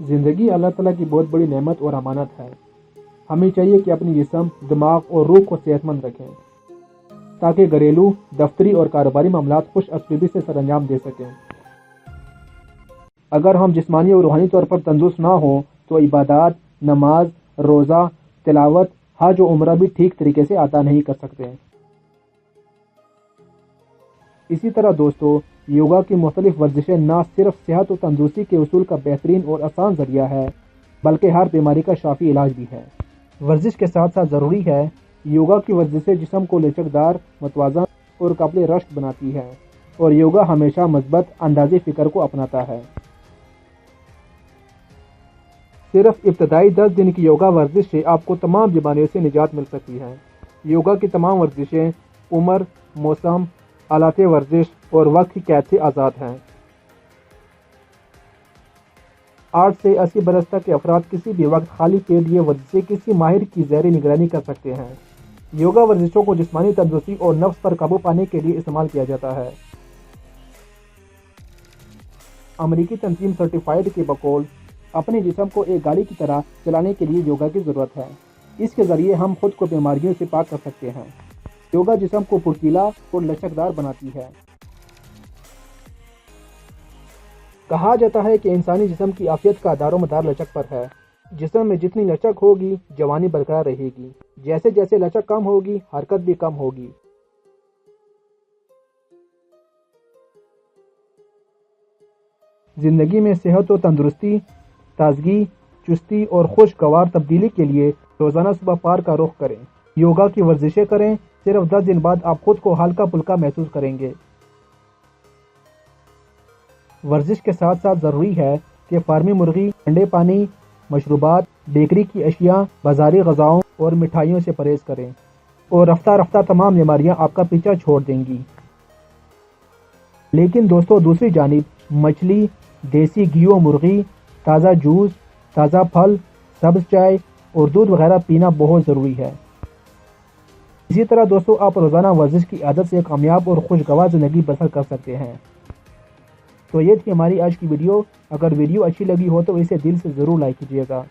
زندگی اللہ تعالیٰ کی بہت بڑی نعمت اور امانت ہے۔ ہمیں چاہیے کہ اپنی جسم، دماغ اور روح کو صحت مند رکھیں تاکہ گھریلو، دفتری اور کاروباری معاملات خوش اسلوبی سے سر انجام دے سکیں۔ اگر ہم جسمانی اور روحانی طور پر تندرست نہ ہوں تو عبادات، نماز، روزہ، تلاوت، حج و عمرہ بھی ٹھیک طریقے سے ادا نہیں کر سکتے۔ اسی طرح دوستو، یوگا کی مختلف ورزشیں نہ صرف صحت و تندرستی کے اصول کا بہترین اور آسان ذریعہ ہے بلکہ ہر بیماری کا شافی علاج بھی ہے۔ ورزش کے ساتھ ساتھ ضروری ہے یوگا کی ورزشیں جسم کو لچکدار، متوازن اور قابل رشک بناتی ہے، اور یوگا ہمیشہ مثبت انداز فکر کو اپناتا ہے۔ صرف ابتدائی 10 دن کی یوگا ورزش سے آپ کو تمام بیماریوں سے نجات مل سکتی ہے۔ یوگا کی تمام ورزشیں عمر، موسم، آلات ورزش اور وقت کی قید سے آزاد ہیں۔ 8 سے 80 برس تک کے افراد کسی بھی وقت خالی پیٹ یہ ورزشیں کسی ماہر کی زیر نگرانی کر سکتے ہیں۔ یوگا ورزشوں کو جسمانی تندرستی اور نفس پر قابو پانے کے لیے استعمال کیا جاتا ہے۔ امریکی تنظیم سرٹیفائیڈ کے بقول اپنے جسم کو ایک گاڑی کی طرح چلانے کے لیے یوگا کی ضرورت ہے۔ اس کے ذریعے ہم خود کو بیماریوں سے پاک کر سکتے ہیں۔ یوگا جسم کو پھرتیلا اور لچکدار بناتی ہے۔ کہا جاتا ہے کہ انسانی جسم کی عافیت کا دار و مدار لچک پر ہے۔ جسم میں جتنی لچک ہوگی، جوانی برقرار رہے گی۔ جیسے جیسے لچک کم ہوگی، حرکت بھی کم ہوگی۔ زندگی میں صحت و تندرستی، تازگی، چستی اور خوشگوار تبدیلی کے لیے روزانہ صبح پارک کا رخ کریں، یوگا کی ورزشیں کریں۔ صرف 10 دن بعد آپ خود کو ہلکا پھلکا محسوس کریں گے۔ ورزش کے ساتھ ساتھ ضروری ہے کہ فارمی مرغی، ٹھنڈے پانی، مشروبات، بیکری کی اشیاء، بازاری غذاؤں اور مٹھائیوں سے پرہیز کریں، اور رفتہ رفتہ تمام بیماریاں آپ کا پیچھا چھوڑ دیں گی۔ لیکن دوستو، دوسری جانب مچھلی، دیسی گھی و مرغی، تازہ جوس، تازہ پھل، سبز چائے اور دودھ وغیرہ پینا بہت ضروری ہے۔ اسی طرح دوستو، آپ روزانہ ورزش کی عادت سے کامیاب اور خوشگوار زندگی بسر کر سکتے ہیں۔ تو یہ تھی ہماری آج کی ویڈیو۔ اگر ویڈیو اچھی لگی ہو تو اسے دل سے ضرور لائک کیجیے گا۔